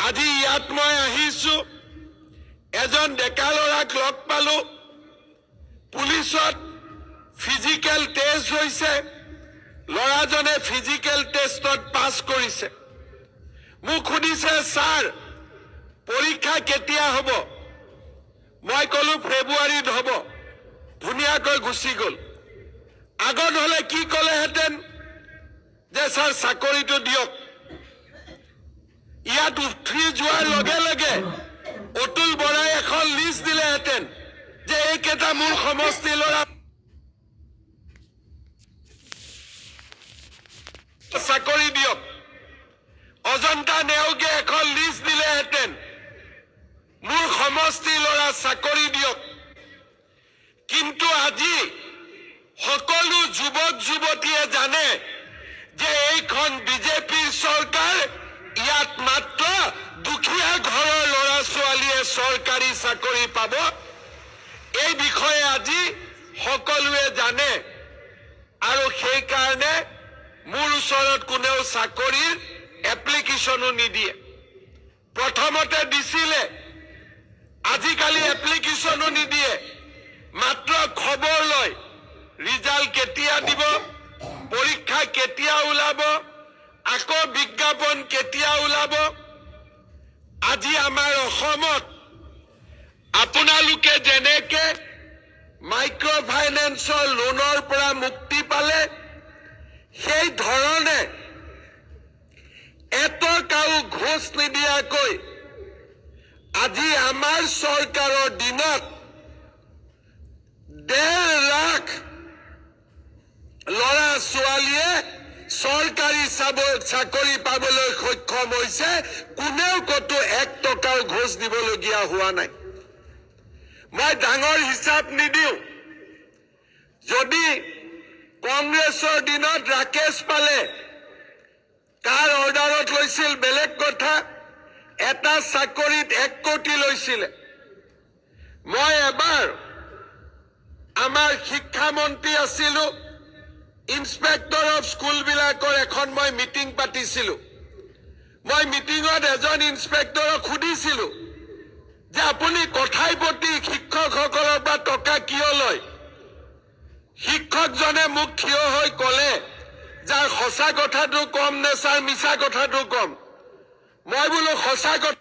আজি ইয়াত মই আহিছো, এজন ডেকা ল'ৰাক লগ পালো, পুলিচত ফিজিকেল টেষ্ট হৈছে, ল'ৰাজনে ফিজিকেল টেষ্টত পাছ কৰিছে। মোক সুধিছে, ছাৰ পৰীক্ষা কেতিয়া হ'ব? মই ক'লো ফেব্ৰুৱাৰীত হ'ব। ধুনীয়াকৈ গুচি গ'ল। আগত হ'লে কি ক'লেহেঁতেন যে ছাৰ চাকৰিটো দিয়ক। ইয়াত উঠি যোৱাৰ লগে লগে অতুল বৰাই এখন লিষ্ট দিলেহেঁতেন যে এইকেইটা মোৰ সমষ্টি ল'ৰা চাকৰি দিয়ক। অজন্তা নেওগে এখন লিষ্ট দিলেহেঁতেন মোৰ সমষ্টি ল'ৰা চাকৰি দিয়ক। কিন্তু আজি সকলো যুৱক যুৱতীয়ে জানে যে এইখন বিজেপিৰ চৰকাৰ, ইয়াত মাত্ৰ দুখীয়া ঘৰৰ ল'ৰা ছোৱালীয়ে চৰকাৰী চাকৰি পাব। এই বিষয়ে আজি সকলোৱে জানে আৰু সেইকাৰণে মোৰ ওচৰত কোনেও চাকৰিৰ এপ্লিকেশ্যনো নিদিয়ে। প্ৰথমতে দিছিলে, আজিকালি এপ্লিকেশ্যনো নিদিয়ে, মাত্ৰ খবৰ লয় ৰিজাল্ট কেতিয়া দিব, পৰীক্ষা কেতিয়া ওলাব, আকৌ বিজ্ঞাপন কেতিয়া ওলাব। আজি আমাৰ অসমত আপোনালোকে যেনেকে মাইক্ৰ' ফাইনেন্সৰ লোনৰ পৰা মুক্তি পালে, সেই ধৰণে এটকাও ঘোষ নিদিয়াকৈ আজি আমাৰ চৰকাৰৰ দিনত 1.5 লাখ ল'ৰা ছোৱালীয়ে চৰকাৰী চাকৰি পাবলৈ সক্ষম হৈছে। কোনেও ক'তো 1 টকাও ঘোষ দিবলগীয়া হোৱা নাই। মই ডাঙৰ হিচাপ নিদিওঁ। যদি কংগ্ৰেছৰ দিনত ৰাকেশ পালে কাৰ অৰ্ডাৰত লৈছিল বেলেগ কথা, এটা চাকৰিত 1 কোটি লৈছিলে। মই এবাৰ আমাৰ শিক্ষামন্ত্ৰী আছিলো, ইন্সপেক্টৰ অফ স্কুলবিলাকৰ এখন মই মিটিং পাতিছিলো। মই মিটিঙত এজন ইন্সপেক্টৰক সুধিছিলো যে আপুনি কথাই প্ৰতি শিক্ষকসকলৰ পৰা টকা কিয় লয়? শিক্ষকজনে মোক থিয় হৈ ক'লে, যাৰ সঁচা কথাটো কম নে ছাৰ মিছা কথাটো কম? মই বোলো সঁচা কথা